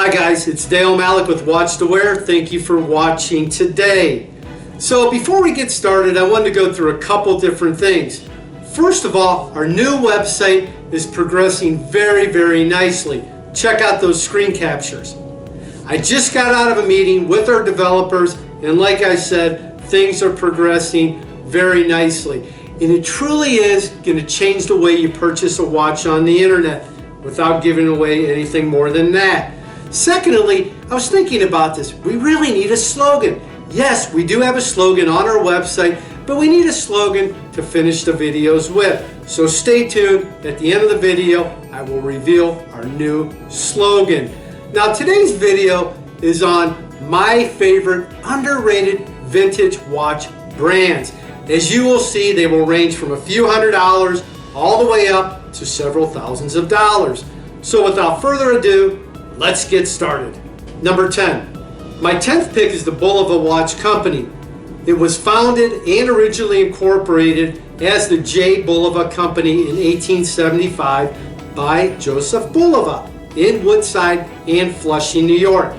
Hi guys, it's Dale Malik with Watch2Wear. Thank you for watching today. So before we get started, I wanted to go through a couple different things. First of all, our new website is progressing very nicely. Check out those screen captures. I just got out of a meeting with our developers, and like I said, things are progressing very nicely. And it truly is going to change the way you purchase a watch on the internet without giving away anything more than that. Secondly, I was thinking about this. We really need a slogan. Yes, we do have a slogan on our website, but we need a slogan to finish the videos with. So stay tuned. At the end of the video, I will reveal our new slogan. Now today's video is on my favorite underrated vintage watch brands. As you will see, they will range from a few $100s all the way up to several thousands of dollars. So without further ado, let's get started. Number 10. My 10th pick is the Bulova Watch Company. It was founded and originally incorporated as the J. Bulova Company in 1875 by Joseph Bulova in Woodside and Flushing, New York.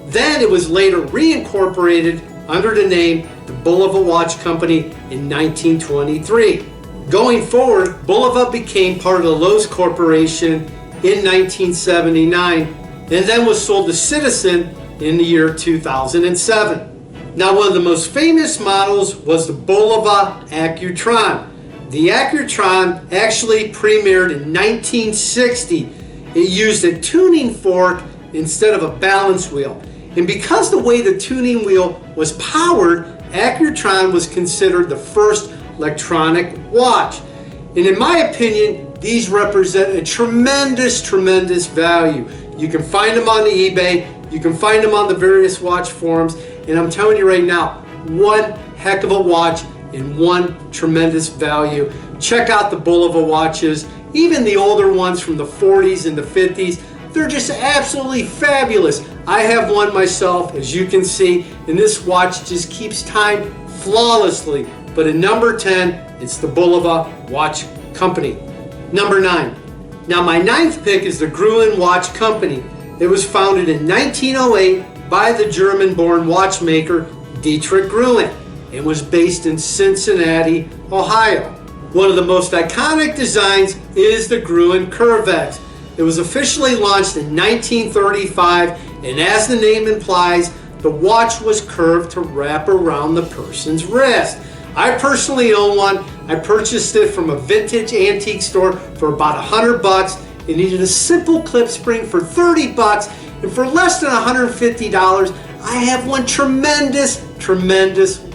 Then it was later reincorporated under the name the Bulova Watch Company in 1923. Going forward, Bulova became part of the Lowe's Corporation in 1979 and then was sold to Citizen in the year 2007. Now, one of the most famous models was the Bulova Accutron. The Accutron actually premiered in 1960. It used a tuning fork instead of a balance wheel. And because the way the tuning wheel was powered, Accutron was considered the first electronic watch. And in my opinion, these represent a tremendous value. You can find them on the eBay, you can find them on the various watch forums, and I'm telling you right now, one heck of a watch and one tremendous value. Check out the Bulova watches, even the older ones from the 40s and the 50s. They're just absolutely fabulous. I have one myself, as you can see, and this watch just keeps time flawlessly. But at number 10, it's the Bulova Watch Company. Number 9. Now my 9th pick is the Gruen Watch Company. It was founded in 1908 by the German-born watchmaker Dietrich Gruen. It was based in Cincinnati, Ohio. One of the most iconic designs is the Gruen Curvex. It was officially launched in 1935, and as the name implies, the watch was curved to wrap around the person's wrist. I personally own one. I purchased it from a vintage antique store for about $100. It needed a simple clip spring for $30, and for less than $150, I have one tremendous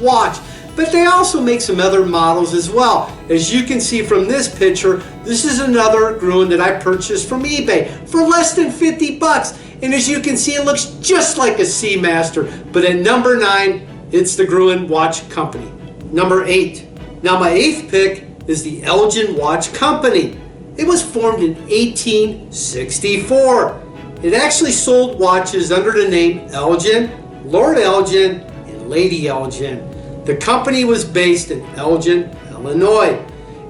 watch. But they also make some other models as well. As you can see from this picture, this is another Gruen that I purchased from eBay for less than $50. And as you can see, it looks just like a Seamaster. But at number 9, it's the Gruen Watch Company. Number 8. Now my 8th pick is the Elgin Watch Company. It was formed in 1864. It actually sold watches under the name Elgin, Lord Elgin, and Lady Elgin. The company was based in Elgin, Illinois.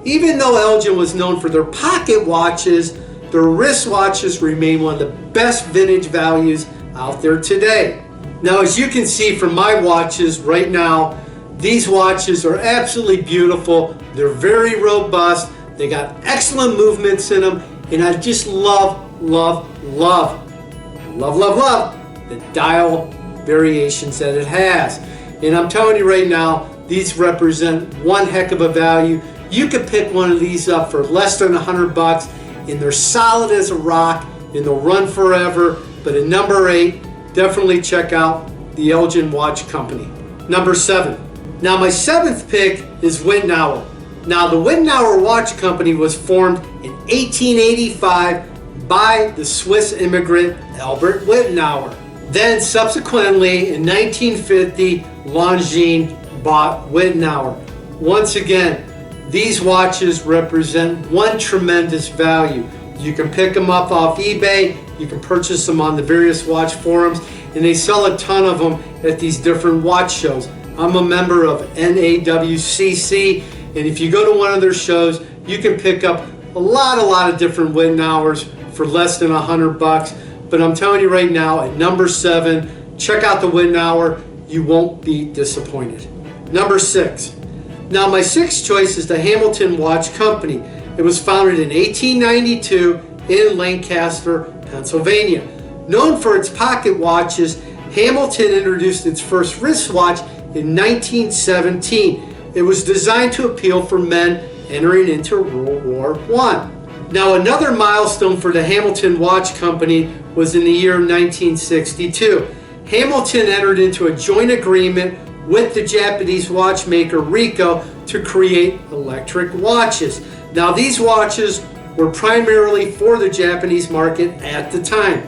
Even though Elgin was known for their pocket watches, their wrist watches remain one of the best vintage values out there today. Now, as you can see from my watches right now, these watches are absolutely beautiful. They're very robust. They got excellent movements in them, and I just love the dial variations that it has. And I'm telling you right now, these represent one heck of a value. You could pick one of these up for less than $100, and they're solid as a rock, and they'll run forever. But at number 8, definitely check out the Elgin Watch Company. Number 7. Now my 7th pick is Wittenauer. Now the Wittenauer Watch Company was formed in 1885 by the Swiss immigrant Albert Wittnauer. Then subsequently in 1950, Longines bought Wittenauer. Once again, these watches represent one tremendous value. You can pick them up off eBay, you can purchase them on the various watch forums, and they sell a ton of them at these different watch shows. I'm a member of NAWCC, and if you go to one of their shows, you can pick up a lot of different Wittenauers for less than $100. but I'm telling you right now, at number 7, check out the Wittenauer. You won't be disappointed. Number 6. Now my 6th choice is the Hamilton Watch Company. It was founded in 1892 in Lancaster, Pennsylvania. Known for its pocket watches, Hamilton introduced its first wristwatch in 1917. It was designed to appeal for men entering into World War I. Now another milestone for the Hamilton Watch Company was in the year 1962. Hamilton entered into a joint agreement with the Japanese watchmaker Seiko to create electric watches. Now these watches were primarily for the Japanese market at the time.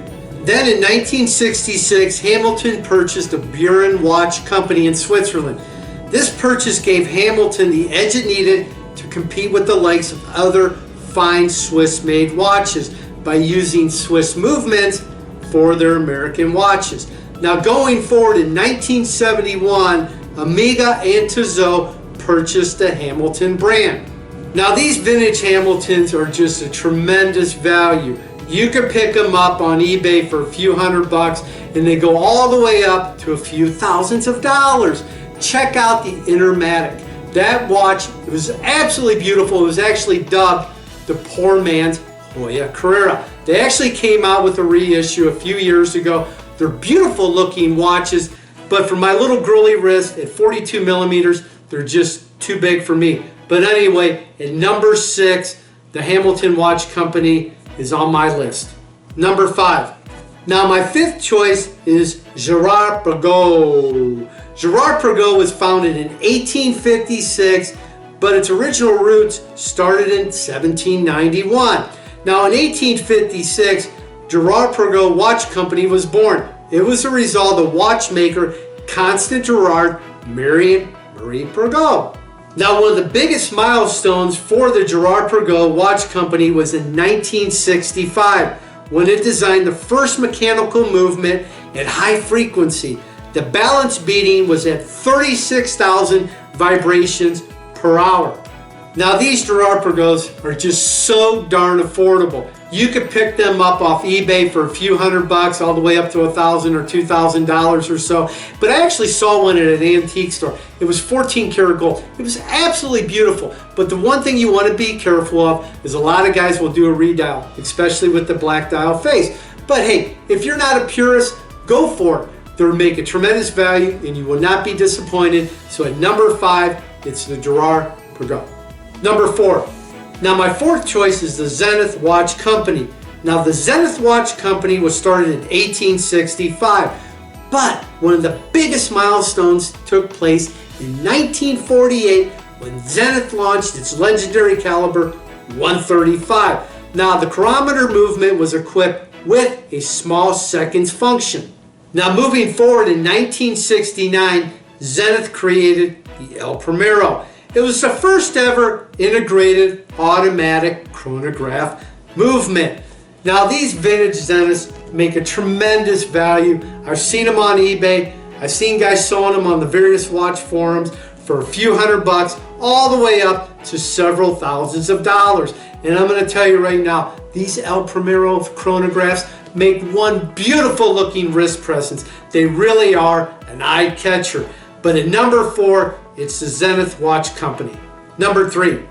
Then in 1966, Hamilton purchased the Gruen Watch Company in Switzerland. This purchase gave Hamilton the edge it needed to compete with the likes of other fine Swiss-made watches by using Swiss movements for their American watches. Now going forward in 1971, Omega and Tissot purchased the Hamilton brand. Now these vintage Hamiltons are just a tremendous value. You can pick them up on eBay for a few $100 and they go all the way up to a few thousands of dollars. Check out the Intermatic. That watch, it was absolutely beautiful. It was actually dubbed the poor man's Joya Carrera. They actually came out with a reissue a few years ago. They're beautiful looking watches, but for my little girly wrist at 42 millimeters, they're just too big for me. But anyway, at number 6, the Hamilton Watch Company is on my list. Number 5. Now my 5th choice is Girard Perregaux. Girard Perregaux was founded in 1856, but its original roots started in 1791. Now in 1856, Girard Perregaux Watch Company was born. It was a result of watchmaker Constant Girard marrying Marie Perregaux. Now one of the biggest milestones for the Girard Perregaux Watch Company was in 1965 when it designed the first mechanical movement at high frequency. The balance beating was at 36,000 vibrations per hour. Now these Girard Perregaux are just so darn affordable. You could pick them up off eBay for a few $100 all the way up to $1,000 or $2,000 or so. But I actually saw one at an antique store. It was 14 karat gold. It was absolutely beautiful. But the one thing you want to be careful of is a lot of guys will do a redial, especially with the black dial face. But hey, if you're not a purist, go for it. They'll make a tremendous value and you will not be disappointed. So at number 5, it's the Girard Perregaux. Number 4. Now my 4th choice is the Zenith Watch Company. Now the Zenith Watch Company was started in 1865, but one of the biggest milestones took place in 1948 when Zenith launched its legendary caliber 135. Now the chronometer movement was equipped with a small seconds function. Now moving forward in 1969, Zenith created the El Primero. It was the first ever integrated automatic chronograph movement. Now these vintage Zeniths make a tremendous value. I've seen them on eBay. I've seen guys selling them on the various watch forums for a few $100 all the way up to several thousands of dollars. And I'm going to tell you right now, these El Primero chronographs make one beautiful looking wrist presence. They really are an eye catcher. But at number 4, it's the Zenith Watch Company. Number 3.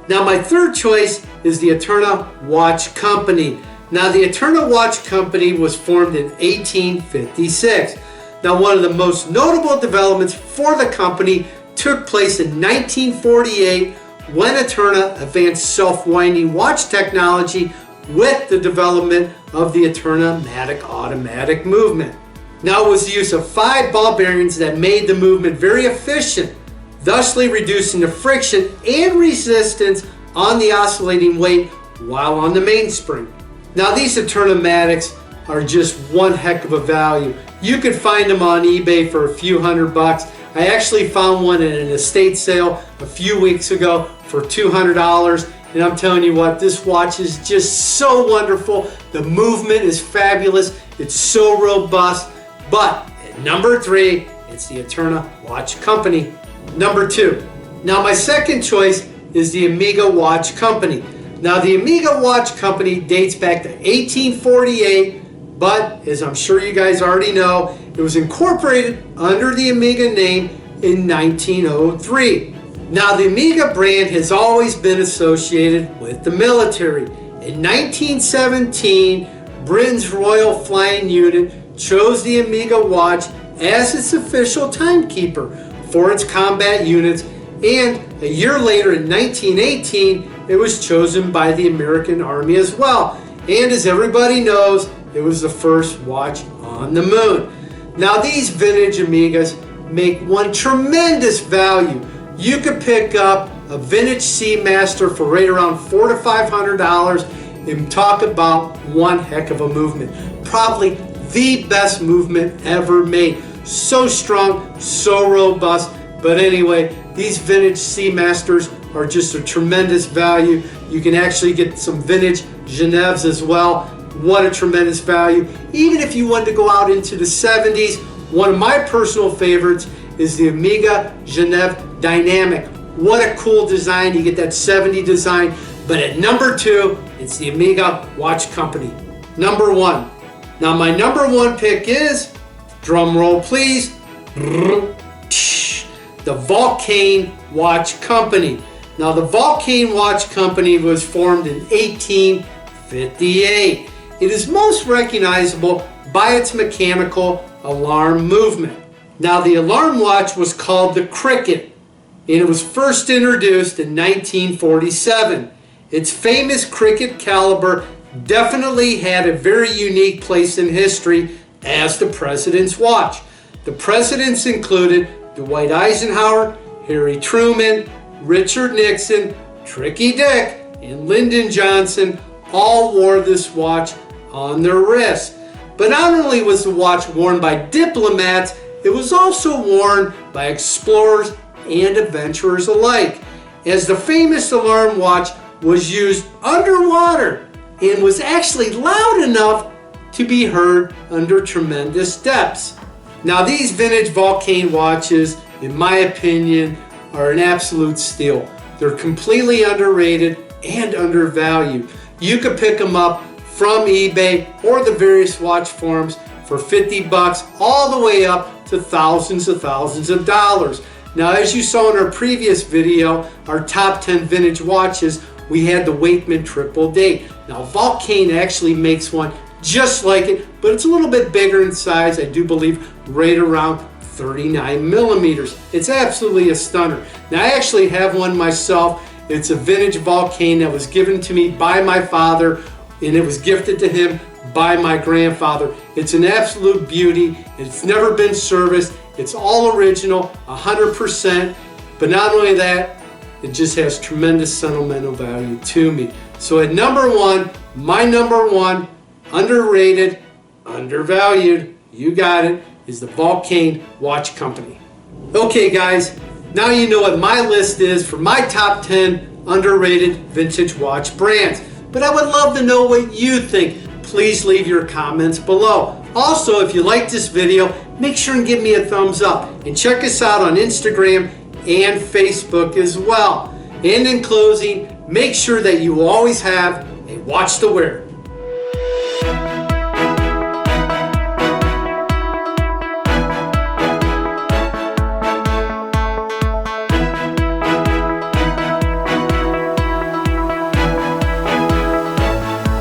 Now my 3rd choice is the Eterna Watch Company. Now the Eterna Watch Company was formed in 1856. Now one of the most notable developments for the company took place in 1948 when Eterna advanced self-winding watch technology with the development of the Eterna-matic automatic movement. Now it was the use of 5 ball bearings that made the movement very efficient, thusly reducing the friction and resistance on the oscillating weight while on the mainspring. Now these Eterna-matics are just one heck of a value. You could find them on eBay for a few $100. I actually found one at an estate sale a few weeks ago for $200. And I'm telling you what, this watch is just so wonderful. The movement is fabulous. It's so robust. But at number 3, it's the Eterna Watch Company. Number 2. Now my 2nd choice is the Omega Watch Company. Now the Omega Watch Company dates back to 1848 but as I'm sure you guys already know, it was incorporated under the Omega name in 1903. Now, the Omega brand has always been associated with the military. In 1917, Britain's Royal Flying Unit chose the Omega watch as its official timekeeper for its combat units, and a year later in 1918, it was chosen by the American Army as well. And as everybody knows, it was the first watch on the moon. Now, these vintage Omegas make one tremendous value. You could pick up a vintage Seamaster for right around $400 to $500 and talk about one heck of a movement. Probably the best movement ever made. So strong, so robust. But anyway, these vintage Seamasters are just a tremendous value. You can actually get some vintage Geneves as well. What a tremendous value. Even if you wanted to go out into the 70s, one of my personal favorites is the Omega Geneve Dynamic. What a cool design. You get that 70 design. But at number 2, it's the Omega Watch Company. Number 1. Now my number 1 pick is, drum roll please, the Vulcain Watch Company. Now the Vulcain Watch Company was formed in 1858. It is most recognizable by its mechanical alarm movement. Now the alarm watch was called the Cricket, and it was first introduced in 1947. Its famous Cricket caliber definitely had a very unique place in history as the President's watch. The presidents included Dwight Eisenhower, Harry Truman, Richard Nixon, Tricky Dick, and Lyndon Johnson all wore this watch on their wrists. But not only was the watch worn by diplomats, it was also worn by explorers and adventurers alike, as the famous alarm watch was used underwater and was actually loud enough to be heard under tremendous depths. Now these vintage Vulcain watches, in my opinion, are an absolute steal. They're completely underrated and undervalued. You could pick them up from eBay or the various watch forums for $50 all the way up to thousands of dollars. Now, as you saw in our previous video, our top 10 vintage watches, we had the Wakeman triple date. Now Vulcain actually makes one just like it, but it's a little bit bigger in size. I do believe right around 39 millimeters. It's absolutely a stunner. Now I actually have one myself. It's a vintage Vulcain that was given to me by my father, and it was gifted to him by my grandfather. It's an absolute beauty. It's never been serviced. It's all original, 100%. But not only that, it just has tremendous sentimental value to me. So at number 1, my number 1, underrated, undervalued, you got it, is the Vulcain Watch Company. Okay guys, now you know what my list is for my top 10 underrated vintage watch brands. But I would love to know what you think. Please leave your comments below. Also, if you like this video, make sure and give me a thumbs up. And check us out on Instagram and Facebook as well. And in closing, make sure that you always have a watch to wear.